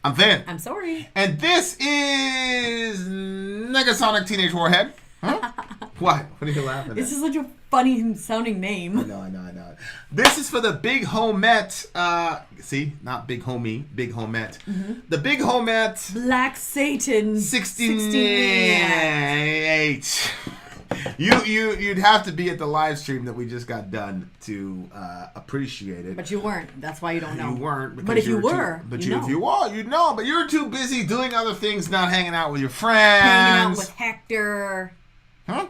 I'm Vin. I'm Sori. And this is NegaSonic Teenage Warhead. Huh? What? What are you laughing at? This is such a funny sounding name. I know. This is for the Big Homette. See? Not Big Homie. Big Homette. Mm-hmm. The Big Homette. Black Satan. 68. You'd have to be at the live stream that we just got done to appreciate it. But you weren't. That's why you don't know. You weren't. But if you were, if you are, you'd know. But you're too busy doing other things, not hanging out with your friends. Hanging out with Hector. Huh?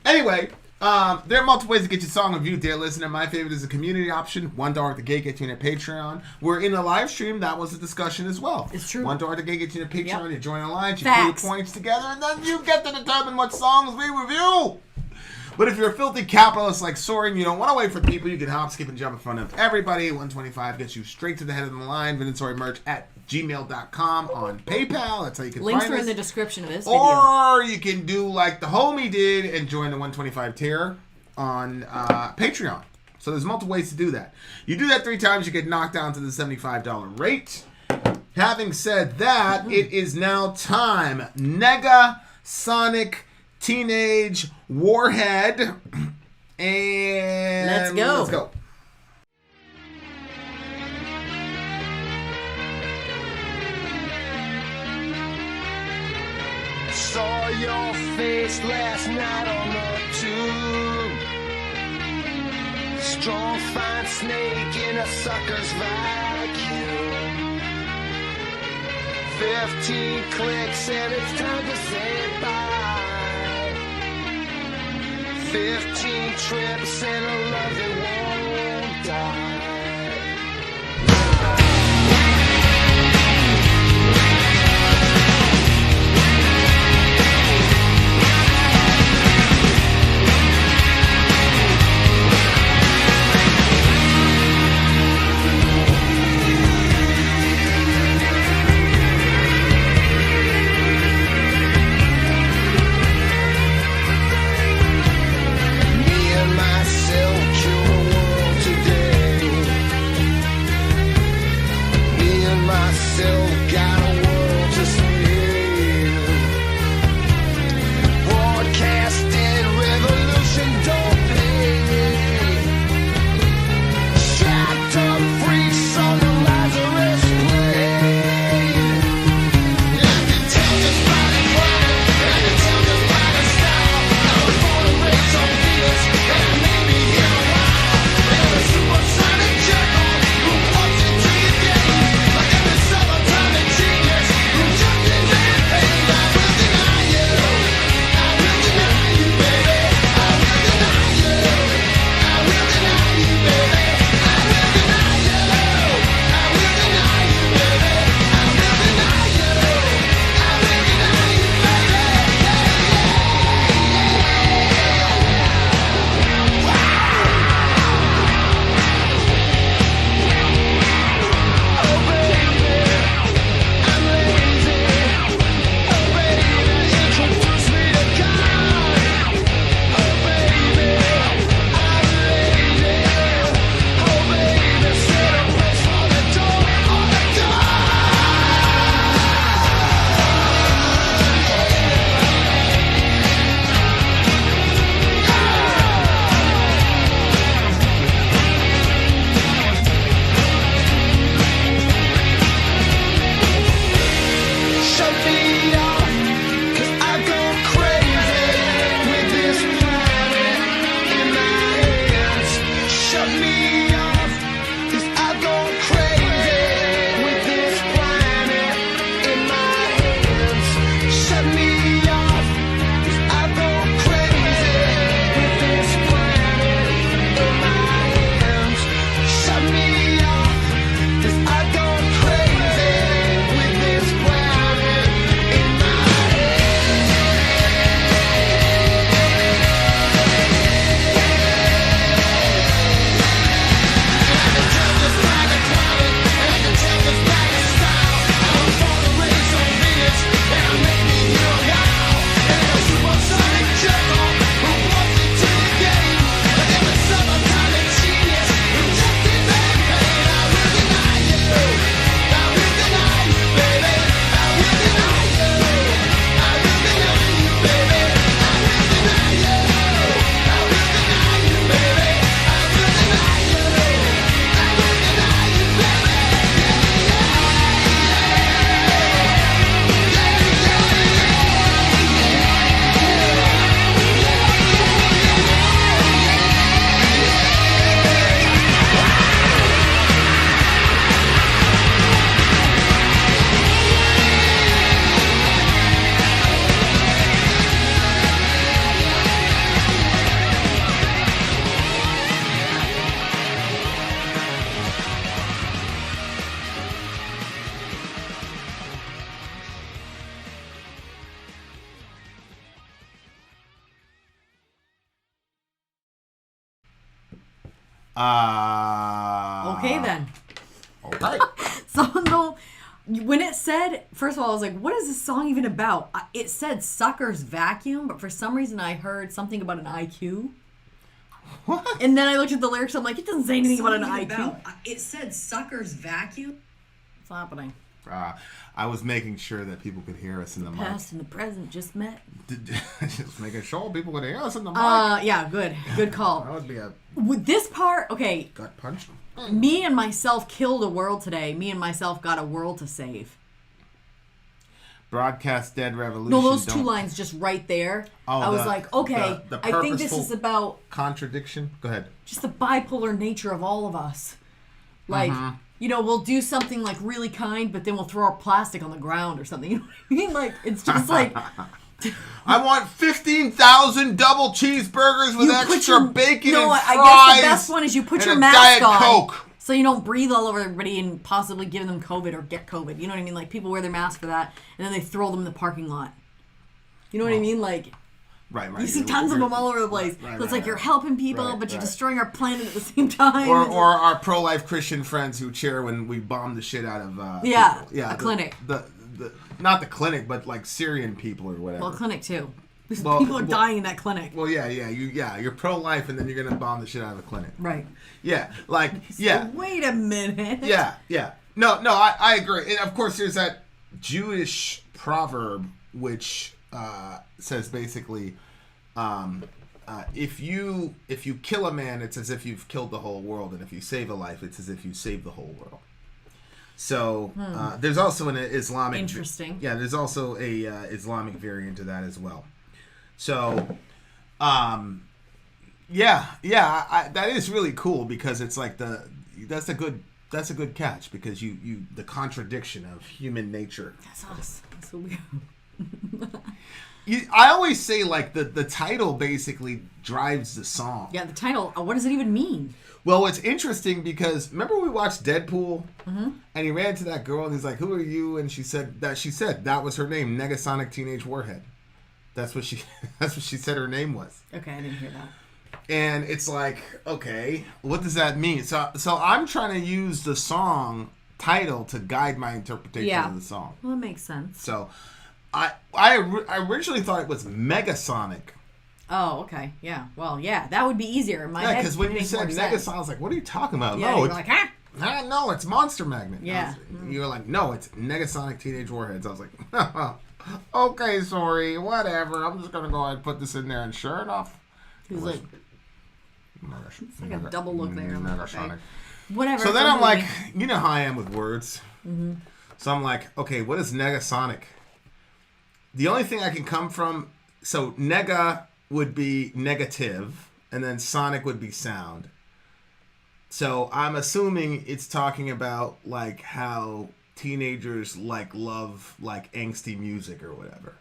Anyway, there are multiple ways to get your song reviewed, dear listener. My favorite is the community option. $1 at the gate gets you in a Patreon. We're in a live stream. That was a discussion as well. It's true. $1 at the gate gets you in a Patreon. Yep. You join alliance. You Facts. put your points together, and then you get to determine what songs we review. But if you're a filthy capitalist like Sori and you don't want to wait for people, you can hop, skip, and jump in front of everybody. 125 gets you straight to the head of the line. Vin and Sori merch at gmail.com on PayPal. That's how you can Links find are us. in the description of this video. Or you can do like the homie did and join the 125 tier on Patreon. So there's multiple ways to do that. You do that 3 times, you get knocked down to the $75 rate. Having said that, it is now time. NegaSonic Teenage Warhead. And Let's go. Let's go. Saw your face last night on the tube. Strong, fine snake in a sucker's vacuum. 15 clicks and it's time to say bye. 15 trips and a love that won't die. Myself, you Okay, then. Okay. So, no, when it said, first of all, I was like, what is this song even about? It said Sucker's Vacuum, but for some reason I heard something about an IQ. What? And then I looked at the lyrics, I'm like, it doesn't say anything about an IQ. It said Sucker's Vacuum. What's happening? I was making sure that people could hear us in the mic. Past and the present just met. Just making sure people could hear us in the mic. Yeah, good. Good call. That would be a With this part, okay, gut punch. me and myself killed a world today. Me and myself got a world to save. Broadcast dead revolution. No, those two lines just right there. Oh, I was like, okay, the I think this purposeful is about contradiction. Go ahead. just the bipolar nature of all of us. Like, you know, we'll do something like really kind, but then we'll throw our plastic on the ground or something. You know what I mean? Like, it's just like I want 15,000 double cheeseburgers with you put extra your bacon no. and fries. I guess the best one is you put and your a mask Diet on, Coke. so you don't breathe all over everybody and possibly give them COVID or get COVID. You know what I mean? Like people wear their mask for that, and then they throw them in the parking lot. You know what I mean? Like. Right. You see tons of them all over the place. Right, So it's like you're helping people, but you're right. destroying our planet at the same time. Or our pro-life Christian friends who cheer when we bomb the shit out of Yeah, people. a clinic. The not the clinic, but like Syrian people or whatever. Well, clinic too. Well, People are dying in that clinic. Well, you're pro-life, and then you're gonna bomb the shit out of a clinic. Right. Yeah, like yeah, Wait a minute. yeah. No, I agree. And of course, there's that Jewish proverb which says basically, if you kill a man, it's as if you've killed the whole world, and if you save a life, it's as if you saved the whole world. So there's also an Islamic. Interesting. Yeah, there's also a Islamic variant to that as well. So, that is really cool because it's like that's a good catch because you the contradiction of human nature. That's us. That's what we I always say like the title basically drives the song. Yeah, the title. What does it even mean? Well, it's interesting because remember we watched Deadpool, and he ran to that girl and he's like, "Who are you?" And she said that was her name, NegaSonic Teenage Warhead. That's what she said her name was. Okay, I didn't hear that. And it's like, okay, what does that mean? So I'm trying to use the song title to guide my interpretation of the song. Well, that makes sense. So I originally thought it was Megasonic. Oh, okay. Yeah. Well, yeah, that would be easier in my head. Because when you makes said more sense. Negasonic, I was like, what are you talking about? Yeah, No, you're it's like, ah. no, it's Monster Magnet. Yeah. You were like, no, it's NegaSonic Teenage Warheads. I was like, okay, sorry, whatever. I'm just gonna go ahead and put this in there, and sure enough, He was like, it's like a double look there. I'm like, Negasonic. okay. Whatever. So then I'm movie. like, you know how I am with words. Mm-hmm. So I'm like, okay, what is Negasonic? The only thing I can come from, so nega would be negative, and then sonic would be sound. So I'm assuming it's talking about like how teenagers like love like angsty music or whatever.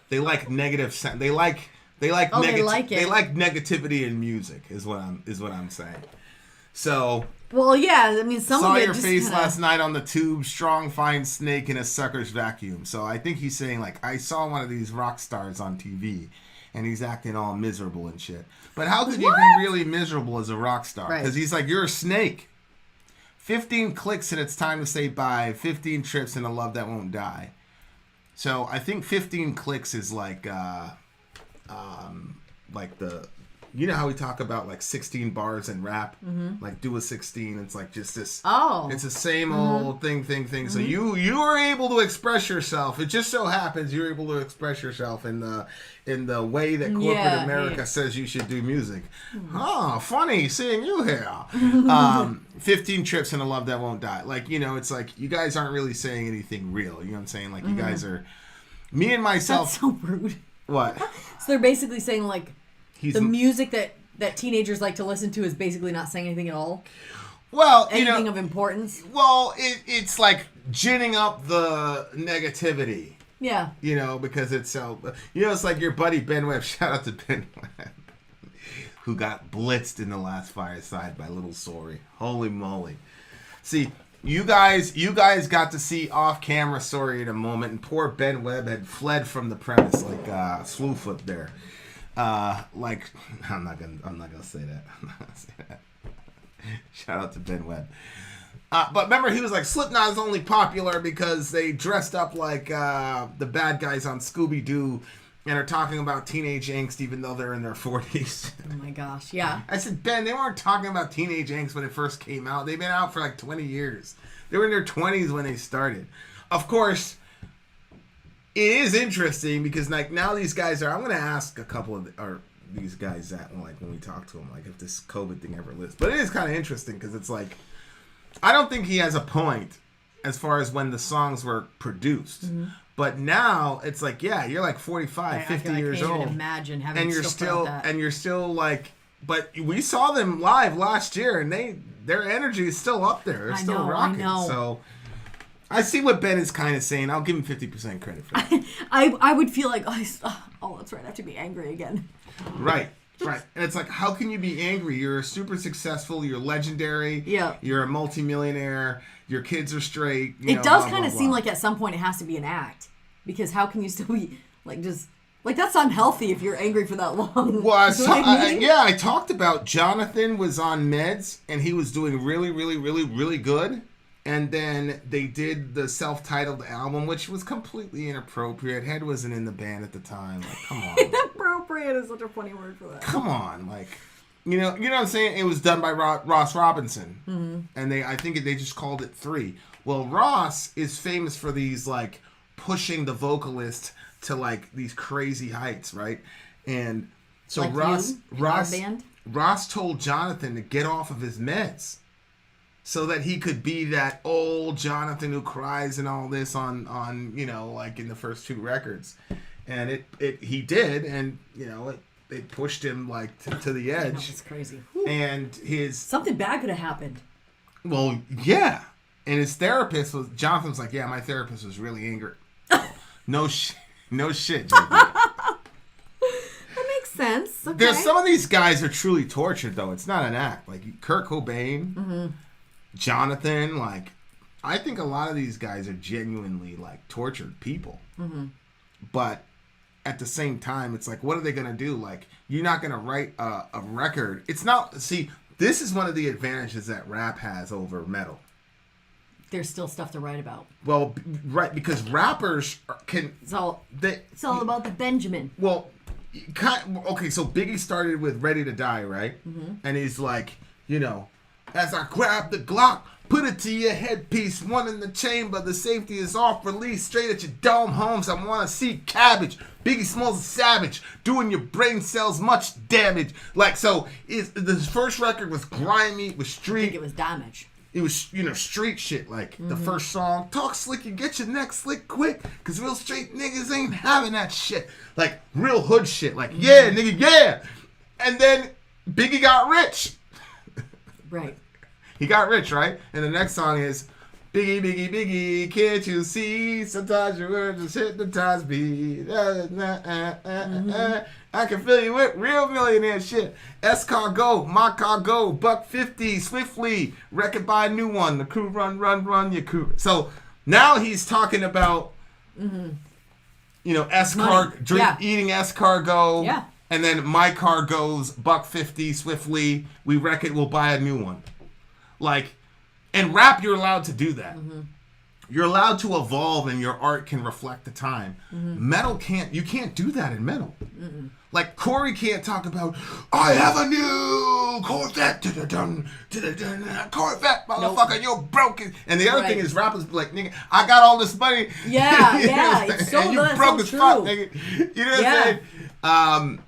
They like negative sound. They like they like it. They like negativity in music is what I'm saying. So Well, yeah. I mean, some saw of it your just face kinda... last night on the tube. Strong, fine snake in a sucker's vacuum. So I think he's saying like I saw one of these rock stars on TV, and he's acting all miserable and shit. But how could you be really miserable as a rock star? Right. Because he's like, you're a snake. 15 clicks and it's time to say bye. 15 trips and a love that won't die. So I think 15 clicks is like the, you know how we talk about like 16 bars in rap, like do a 16. It's like just this. Oh. It's the same old thing. So you are able to express yourself. It just so happens you're able to express yourself in the way that corporate America says you should do music. Oh, funny seeing you here. 15 trips and a love that won't die. Like, you know, it's like you guys aren't really saying anything real. You know what I'm saying? Like you guys are. Me and myself. That's so rude. What? So they're basically saying like. He's The music that teenagers like to listen to is basically not saying anything at all. Well, Anything of importance. Well, it's like ginning up the negativity. Yeah. You know, because it's so. You know, it's like your buddy Ben Webb. Shout out to Ben Webb, who got blitzed in the last Fireside by Little Sori. Holy moly! See, you guys got to see off-camera Sori in a moment, and poor Ben Webb had fled from the premise like Slewfoot there. Like I'm not gonna say that. I'm not gonna say that. Shout out to Ben Webb. But remember, he was like, Slipknot is only popular because they dressed up like the bad guys on Scooby-Doo and are talking about teenage angst even though they're in their 40s. Oh my gosh, yeah. I said, Ben, they weren't talking about teenage angst when it first came out. They've been out for like 20 years. They were in their 20s when they started. Of course, it is interesting because like now these guys are, I'm going to ask a couple of these guys that like when we talk to them, like if this COVID thing ever lives. But it is kind of interesting because it's like, I don't think he has a point as far as when the songs were produced. Mm-hmm. But now it's like, yeah, you're like 45, 50 years old. I can't even imagine having and you're still like, but we saw them live last year and their energy is still up there. They're still rocking. I know. So I see what Ben is kind of saying. I'll give him 50% credit for that. I would feel like, oh, that's right. I have to be angry again. Right. Right. And it's like, how can you be angry? You're super successful. You're legendary. Yeah. You're a multimillionaire. Your kids are straight. It does kind of seem like at some point it has to be an act. Because how can you still be, like, just... Like, that's unhealthy if you're angry for that long. Well, I talked about Jonathan was on meds, and he was doing really, really, really, really good. And then they did the self-titled album, which was completely inappropriate. Head wasn't in the band at the time. Like, come on. Inappropriate is such a funny word for that. Come on, like, you know what I'm saying? It was done by Ross Robinson, and I think they just called it 3. Well, Ross is famous for these like pushing the vocalist to like these crazy heights, right? And so like Ross told Jonathan to get off of his meds, so that he could be that old Jonathan who cries and all this on you know, like in the first 2 records. And he did, and you know, it pushed him like to the edge. It's crazy. And something bad could have happened. Well, yeah. And his therapist Jonathan was like, yeah, my therapist was really angry. No shit, JB. That makes sense. Okay. There's some of these guys are truly tortured, though. It's not an act. Like Kurt Cobain, Jonathan. Like, I think a lot of these guys are genuinely like tortured people. Mm-hmm. But at the same time, it's like, what are they gonna do? Like, you're not gonna write a record. It's not. See, this is one of the advantages that rap has over metal. There's still stuff to write about. Well, right, because rappers can... It's all about the Benjamin. Well, okay, so Biggie started with Ready to Die, right? Mm-hmm. And he's like, you know, as I grab the Glock, put it to your headpiece, one in the chamber, the safety is off, release, straight at your dome, Holmes, I want to see cabbage. Biggie Smalls is savage, doing your brain cells much damage. Like, so, the first record was grimy, was street. I think it was Damage. It was, you know, street shit, like the first song, talk slick and get your neck slick quick, cause real straight niggas ain't having that shit. Like, real hood shit, like, yeah, nigga, yeah. And then Biggie got rich. Right. He got rich, right? And the next song is, Biggie, Biggie, Biggie, can't you see? Sometimes your words just hypnotize me. I can fill you with real millionaire shit. Escargot, my cargo, $150, swiftly, wreck it by a new one. The crew run, your crew. So now he's talking about, you know, eating escargot. Yeah. And then my car goes $150, swiftly, we wreck it, we'll buy a new one. Like, in rap, you're allowed to do that. Mm-hmm. You're allowed to evolve, and your art can reflect the time. Mm-hmm. Metal can't. You can't do that in metal. Mm-mm. Like Corey can't talk about, I have a new Corvette, Corvette, motherfucker, nope. You're broken. And the other thing is, rappers be like, nigga, I got all this money. Yeah, yeah, it's so you broke as fuck, nigga. You know what I'm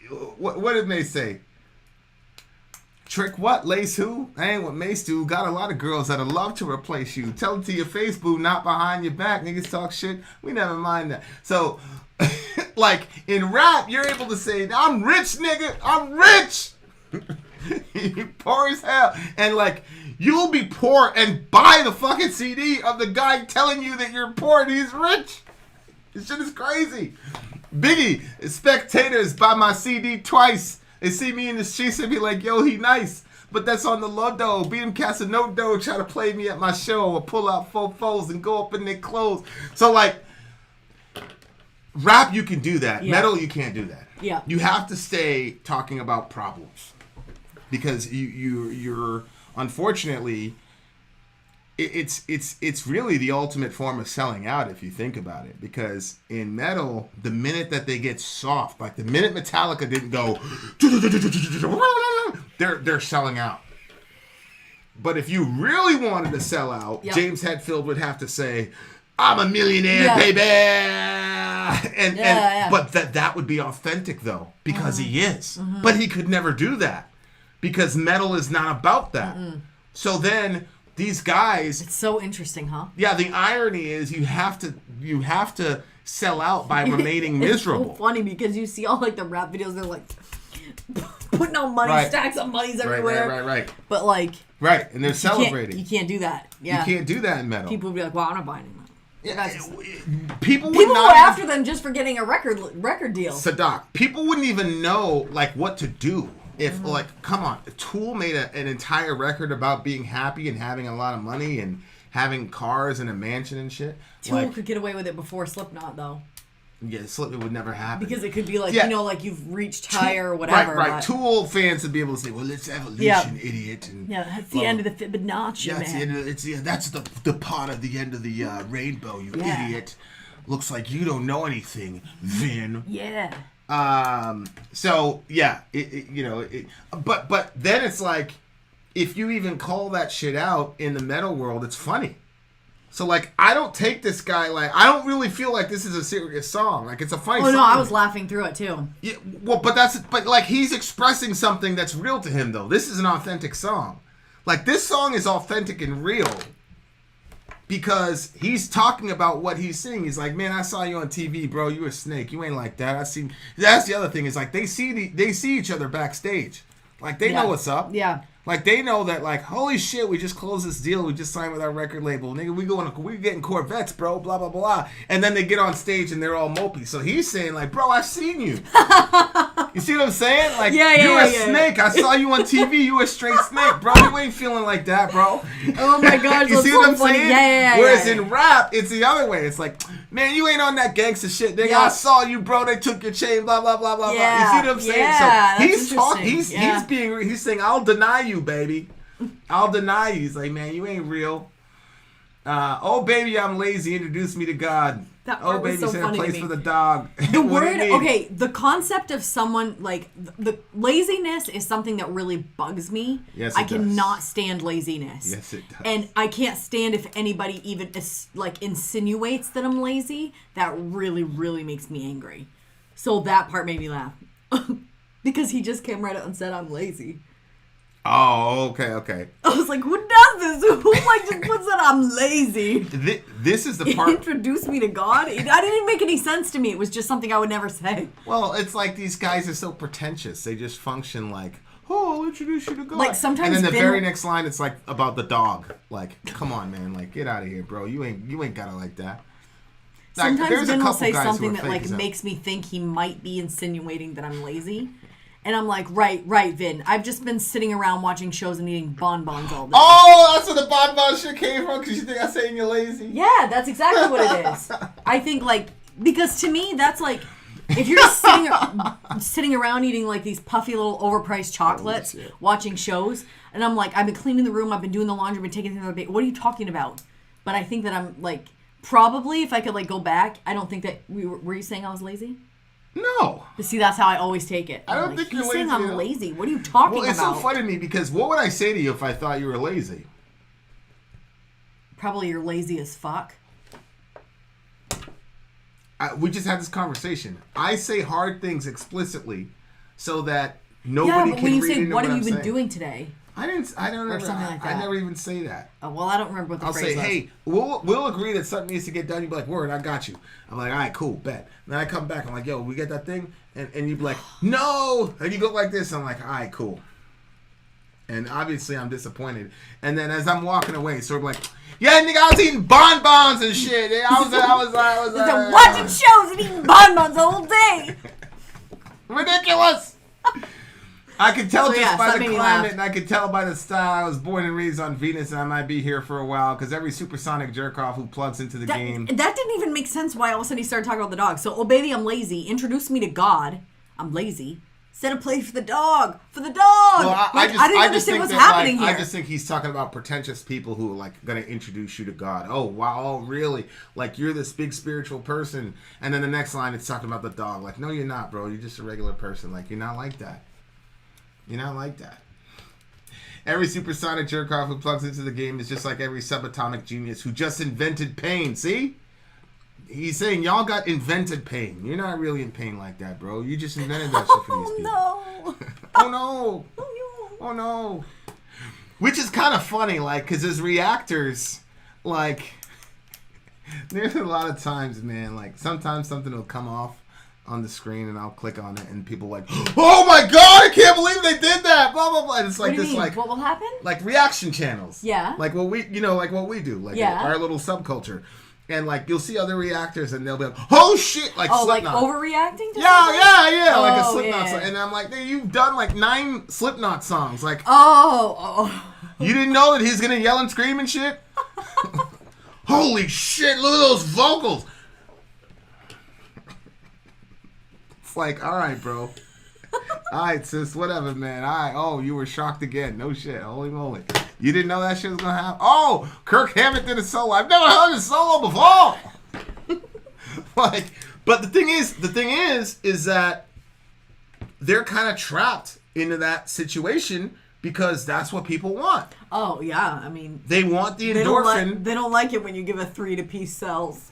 saying? What did they say? Trick what? Lace who? I ain't what Mace do. Got a lot of girls that'll love to replace you. Tell it to your face, boo, not behind your back. Niggas talk shit. We never mind that. So, like, in rap, you're able to say, I'm rich, nigga. I'm rich. You're poor as hell. And, like, you'll be poor and buy the fucking CD of the guy telling you that you're poor and he's rich. This shit is crazy. Biggie, spectators buy my CD twice. They see me in the streets and be like, yo, he nice. But that's on the low dough. Beat him cast a no dough, try to play me at my show or pull out 4 foes and go up in their clothes. So, like, rap, you can do that. Yeah. Metal, you can't do that. Yeah. You have to stay talking about problems. because you're unfortunately. It's really the ultimate form of selling out if you think about it, because in metal, the minute that they get soft, like the minute Metallica didn't go, they're selling out. But if you really wanted to sell out, Yep. James Hetfield would have to say, "I'm a millionaire, Yeah. baby," Yeah. but that would be authentic though, because he is. But he could never do that because metal is not about that. So then. These guys. It's so interesting, huh? Yeah, the irony is you have to sell out by remaining miserable. It's so funny because you see all like the rap videos, they're like putting out money, Right. stacks of monies everywhere. Right. But like, Right, and they're celebrating. You can't do that. Yeah. You can't do that in metal. People would be like, "Well, I'm not buying it." Yeah, People would go not after them just for getting a record deal. Sadak, people wouldn't even know like what to do. If like, come on, Tool made an entire record about being happy and having a lot of money and having cars and a mansion and shit. Tool could get away with it before Slipknot, though. Yeah, Slipknot would never happen. Because it could be like, Yeah. you know, like you've reached higher or whatever. Right. but- Tool fans would be able to say, "Well, it's evolution, idiot." And, Yeah, that's the end of the Fibonacci, Yeah, man. that's the part of the end of the rainbow, you idiot. Looks like you don't know anything, Vin. Yeah. So yeah, but then it's like, if you even call that shit out in the metal world, it's funny. So like, I don't take this guy like, I don't really feel like this is a serious song. Like, it's a funny song. Oh no, I was laughing through it too. Yeah, well, but like, he's expressing something that's real to him though. This is an authentic song. Like, this song is authentic and real. Because he's talking about what he's seeing. He's like, "Man, I saw you on TV, bro. You a snake. You ain't like that. I seen." That's the other thing. Is like they see each other backstage. Like they know what's up. Yeah. Like they know that. Like, holy shit, we just closed this deal. We just signed with our record label. Nigga, we getting Corvettes, bro. Blah blah blah. And then they get on stage and they're all mopey. So he's saying like, "Bro, I've seen you." You see what I'm saying? Like, you're a snake. I saw you on TV. You a straight snake, bro. You ain't feeling like that, bro. Oh my god, You see what I'm funny. saying? Yeah. Whereas in rap, it's the other way. It's like, "Man, you ain't on that gangster shit, nigga. Yeah. I saw you, bro. They took your chain, blah blah blah blah blah." You see what I'm saying? Yeah, So that's he's talking. interesting. He's saying, "I'll deny you, baby. I'll deny you." He's like, "Man, you ain't real." "Oh baby, I'm lazy. Introduce me to God." That "Oh part was baby, so said a funny to place me. for the dog." The What do you word, mean? okay, the concept of someone, like, the laziness is something that really bugs me. Yes, I it does. cannot stand laziness. Yes, it does. And I can't stand if anybody even, like, insinuates that I'm lazy. That really, really makes me angry. So that part made me laugh. Because he just came right out and said I'm lazy. Oh, okay. I was like, who does this? Who, like, just puts that I'm lazy? This is the part. Introduce me to God? It didn't make any sense to me. It was just something I would never say. Well, it's like these guys are so pretentious. They just function like, "Oh, I'll introduce you to God." Like, sometimes and then the Vin- very next line, it's like about the dog. Like, come on, man. Like, get out of here, bro. You ain't got it like that. Like, Sometimes there's a Vin will couple say guys who something are that fake like as hell. makes me think he might be insinuating that I'm lazy. And I'm like, right, Vin. I've just been sitting around watching shows and eating bonbons all day. Oh, that's where the bonbon shit came from, because you think I'm saying you're lazy? Yeah, that's exactly what it is. I think, like, because to me, that's like, if you're just sitting around eating like these puffy little overpriced chocolates, watching shows, and I'm like, I've been cleaning the room, I've been doing the laundry, I've been taking things to the baby. What are you talking about? But I think that I'm like, probably if I could like go back, I don't think that were you saying I was lazy? No. But see, that's how I always take it. I don't I'm think like, you're he's saying lazy at I'm all. lazy. What are you talking Well, it's about? so funny to me, because what would I say to you if I thought you were lazy? Probably you're lazy as fuck. We just had this conversation. I say hard things explicitly so that Yeah, nobody but can when you read say, into what what have I'm you been saying. doing today? I don't ever, something like I that. never even say that. Oh, well, I don't remember what the I'll phrase say, was. "Hey, we'll agree that something needs to get done." You'd be like, "Word, I got you." I'm like, "All right, cool, bet." And then I come back, I'm like, "Yo, we get that thing?" And you'd be like, "No!" And you go like this, I'm like, "All right, cool." And obviously I'm disappointed. And then as I'm walking away, sort of like, "Yeah, nigga, I was eating bonbons and shit. I was watching shows and eating bonbons the whole day. ridiculous." I could tell So, just yes, by that the made me climate, laugh. and I could tell by the style. I was born and raised on Venus, and I might be here for a while, because every supersonic jerk-off who plugs into the game. That didn't even make sense why all of a sudden he started talking about the dog. So, oh baby, I'm lazy. Introduce me to God. I'm lazy. Set a place for the dog. For the dog. Well, I didn't understand what's happening here. I just think he's talking about pretentious people who are like going to introduce you to God. Oh, wow, really? Like you're this big spiritual person. And then the next line, it's talking about the dog. Like, no, you're not, bro. You're just a regular person. Like, you're not like that. You're not like that. Every supersonic jerk-off who plugs into the game is just like every subatomic genius who just invented pain. See? He's saying y'all got invented pain. You're not really in pain like that, bro. You just invented that shit for these people. No. Oh no. Oh no. Which is kind of funny, like, because as reactors, like, there's a lot of times, man, like, sometimes something will come off on the screen and I'll click on it and people like, oh my god, I can't believe they did that, blah blah blah. And it's like this, like, what will happen? Like reaction channels. Yeah. Like what we, like what we do, like our little subculture. And like you'll see other reactors and they'll be like, oh shit, like Slipknot. Like overreacting to yeah, like a Oh, Slipknot yeah. song. And I'm like, hey, you've done like 9 Slipknot songs. Like, Oh. you didn't know that he's gonna yell and scream and shit? Holy shit, look at those vocals. It's like, all right, bro. All right, sis, whatever, man. All right. Oh, you were shocked again. No shit. Holy moly. You didn't know that shit was going to happen? Oh, Kirk Hammett did a solo. I've never heard a solo before. Like, but the thing is that they're kind of trapped into that situation because that's what people want. Oh, yeah. I mean, They want the endorphin. They don't like it when you give a 3 to piece cells.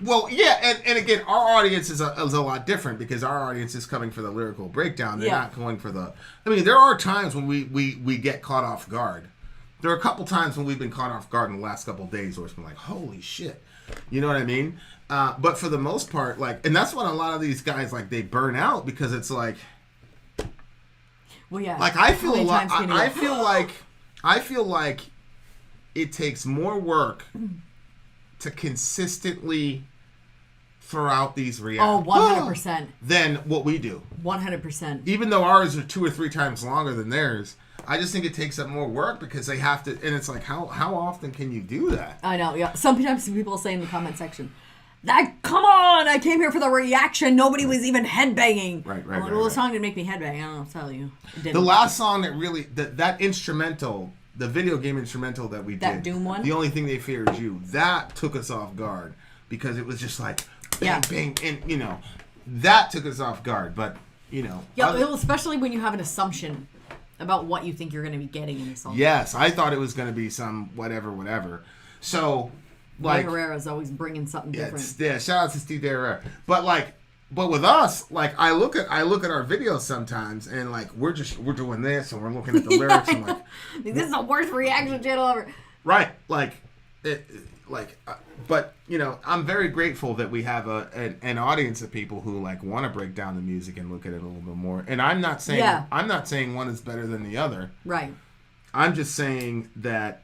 Well, yeah, and again, our audience is a lot different because our audience is coming for the lyrical breakdown. They're not going for the... I mean, there are times when we get caught off guard. There are a couple times when we've been caught off guard in the last couple of days where it's been like, holy shit. You know what I mean? But for the most part, like... And that's when a lot of these guys, like, they burn out because it's like... Well, yeah. Like, I feel a lot... I feel like it takes more work to consistently throw out these reactions. Oh, 100%. Than what we do. 100%. Even though ours are 2 or 3 times longer than theirs, I just think it takes up more work because they have to, and it's like, how often can you do that? I know, yeah. Sometimes people say in the comment section, come on, I came here for the reaction. Nobody was even headbanging. Right. Well, the song didn't make me headbang. I don't know, I'll tell you. It didn't. The last song that really, that instrumental, the video game instrumental that we did. That Doom one? The Only Thing They Fear Is You. That took us off guard because it was just like, bang, bang, and, that took us off guard. But, Yeah, especially when you have an assumption about what you think you're going to be getting in the song. Yes, I thought it was going to be some whatever. So, like... Herrera's always bringing something different. Yeah, shout out to Steve Herrera. But with us, like, I look at our videos sometimes, and like we're doing this, and we're looking at the lyrics, and like this is the worst reaction channel ever. Right, but I'm very grateful that we have an audience of people who like want to break down the music and look at it a little bit more. And I'm not saying one is better than the other. Right. I'm just saying that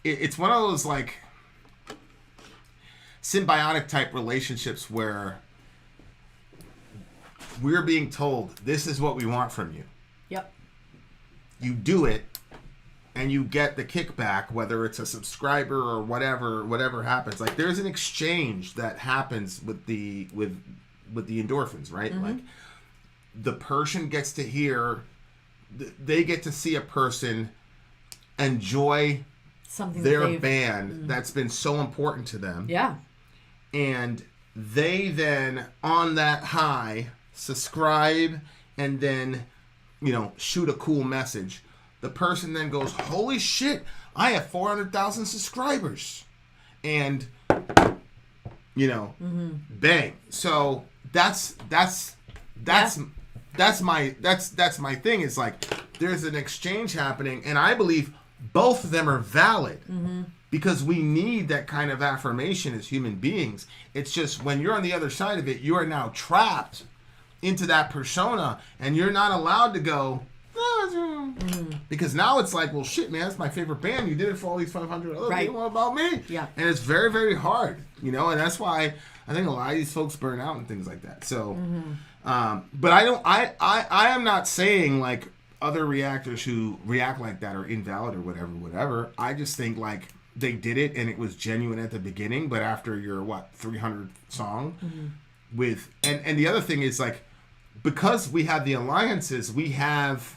it's one of those like symbiotic type relationships where we're being told this is what we want from you. Yep. You do it, and you get the kickback, whether it's a subscriber or whatever happens. Like there's an exchange that happens with the endorphins, right? Mm-hmm. Like the person gets to hear, they get to see a person enjoy something their band that's been so important to them. Yeah. And they then on that high subscribe and then shoot a cool message. The person then goes, holy shit, I have 400,000 subscribers. And, bang. So that's my thing. Is like, there's an exchange happening, and I believe both of them are valid because we need that kind of affirmation as human beings. It's just when you're on the other side of it, you are now trapped into that persona, and you're not allowed to go, because now it's like, well, shit, man, that's my favorite band. You did it for all these 500 other people. What about me? Yeah. And it's very, very hard, and that's why I think a lot of these folks burn out and things like that. So, but I am not saying like other reactors who react like that are invalid or whatever. I just think like they did it and it was genuine at the beginning, but after your 300th song with, and the other thing is like, because we have the alliances, we have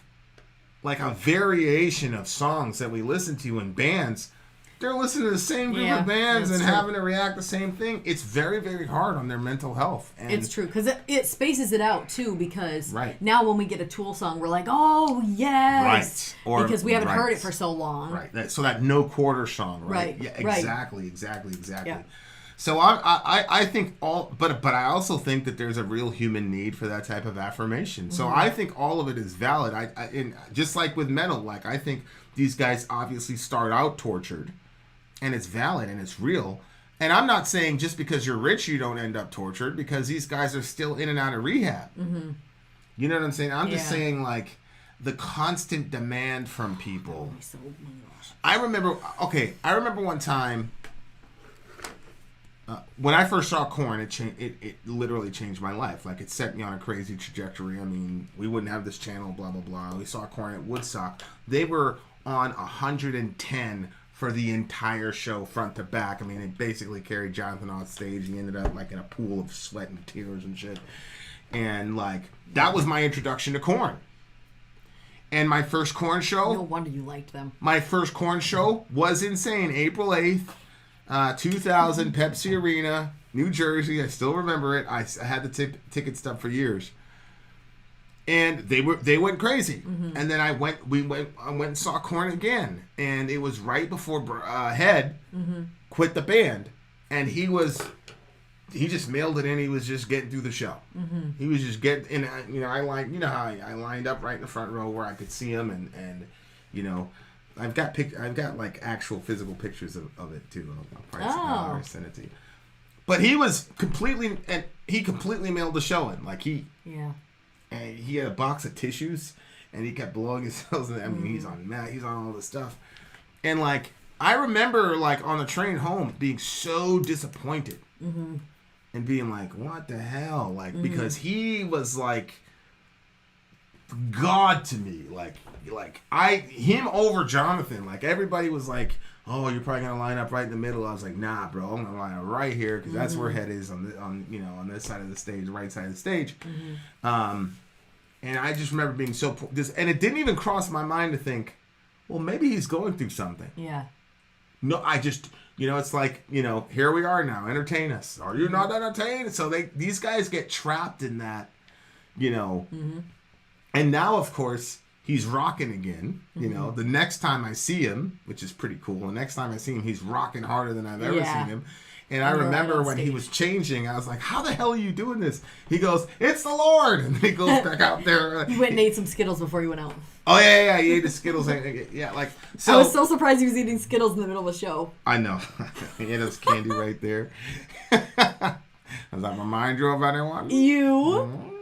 like a variation of songs that we listen to in bands. They're listening to the same group of bands and having to react the same thing. It's very, very hard on their mental health. And it's true, because it spaces it out, too, because now when we get a Tool song, we're like, oh, yes. Right. Or, because we haven't heard it for so long. Right. So that No Quarter song, right? Yeah, exactly. Yeah. So I think but I also think that there's a real human need for that type of affirmation. So I think all of it is valid. And just like with metal, like I think these guys obviously start out tortured. And it's valid and it's real. And I'm not saying just because you're rich you don't end up tortured, because these guys are still in and out of rehab. Mm-hmm. You know what I'm saying? I'm just saying, like, the constant demand from people. I remember one time when I first saw Korn, it literally changed my life. Like, it set me on a crazy trajectory. I mean, we wouldn't have this channel, blah, blah, blah. We saw Korn at Woodstock. They were on 110 for the entire show, front to back. I mean, it basically carried Jonathan off stage. He ended up like in a pool of sweat and tears and shit. And like, that was my introduction to Korn. And my first Korn show. No wonder you liked them. My first Korn show was insane. April 8th, 2000, Pepsi Arena, New Jersey. I still remember it. I had the ticket stub for years. And they went crazy. Mm-hmm. And then I went and saw Korn again. And it was right before Head quit the band. And he just mailed it in. He was just getting through the show. Mm-hmm. He was just getting, and I lined up right in the front row where I could see him, and I've got like actual physical pictures of it too. I'll send it to you. But he completely mailed the show in. Like and he had a box of tissues, and he kept blowing his nose. I mean, he's on all this stuff, and like I remember, like on the train home, being so disappointed, and being like, "What the hell?" Like because he was like God to me, like him over Jonathan. Like everybody was like, "Oh, you're probably gonna line up right in the middle." I was like, "Nah, bro, I'm gonna line up right here because that's where Head is on this side of the stage, right side of the stage." And I just remember being so and it didn't even cross my mind to think, well, maybe he's going through something. Yeah. No, I just it's like here we are now. Entertain us. Are you not entertained? So these guys get trapped in that, And now, of course, he's rocking again. The next time I see him, which is pretty cool. The next time I see him, he's rocking harder than I've ever seen him. And I remember when he was changing, I was like, how the hell are you doing this? He goes, it's the Lord. And then he goes back out there. He went and ate some Skittles before he went out. Oh, yeah. He ate the Skittles. Yeah, like, so. I was so surprised he was eating Skittles in the middle of a show. I know. He had his candy right there. I was like, remind you of anyone? You.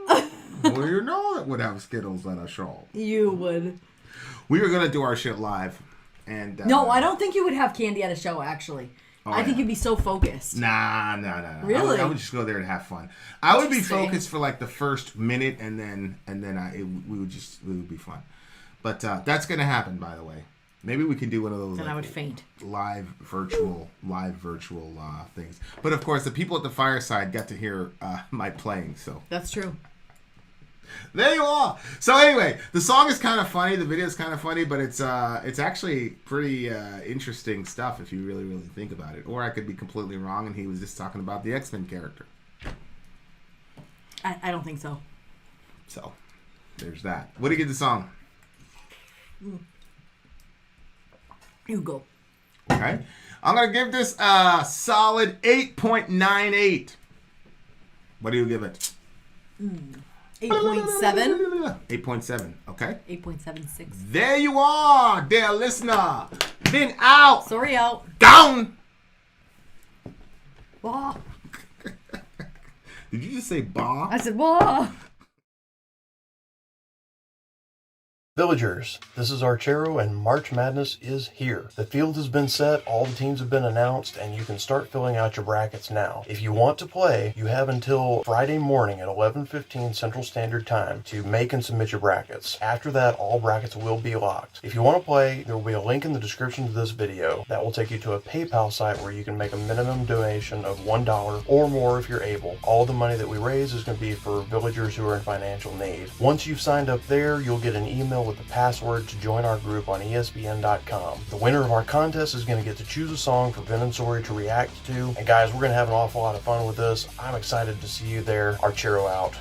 Well, you know that would have Skittles at a show. You would. We were going to do our shit live. And no, I don't think you would have candy at a show, actually. I think you'd be so focused. Nah. Really? I would just go there and have fun. I would be focused for like the first minute, and then we would be fun. But that's gonna happen, by the way. Maybe we can do one of those. Then I would faint. Live virtual things. But of course, the people at the fireside got to hear my playing. So that's true. There you are. So anyway, the song is kind of funny. The video is kind of funny, but it's actually pretty interesting stuff if you really, really think about it. Or I could be completely wrong, and he was just talking about the X-Men character. I don't think so. So there's that. What do you give the song? You go. Okay. I'm going to give this a solid 8.98. What do you give it? 8.7. 8.7, okay. 8.76. There you are, dear listener. Been out. Sorry, out. Down. Wah. Did you just say bah? I said wah. Villagers, this is Archero and March Madness is here. The field has been set, all the teams have been announced, and you can start filling out your brackets now. If you want to play, you have until Friday morning at 11:15 Central Standard Time to make and submit your brackets. After that, all brackets will be locked. If you want to play, there will be a link in the description to this video that will take you to a PayPal site where you can make a minimum donation of $1 or more if you're able. All the money that we raise is going to be for villagers who are in financial need. Once you've signed up there, you'll get an email with the password to join our group on ESPN.com. The winner of our contest is going to get to choose a song for Vin and Sori to react to. And guys, we're going to have an awful lot of fun with this. I'm excited to see you there. Archero out.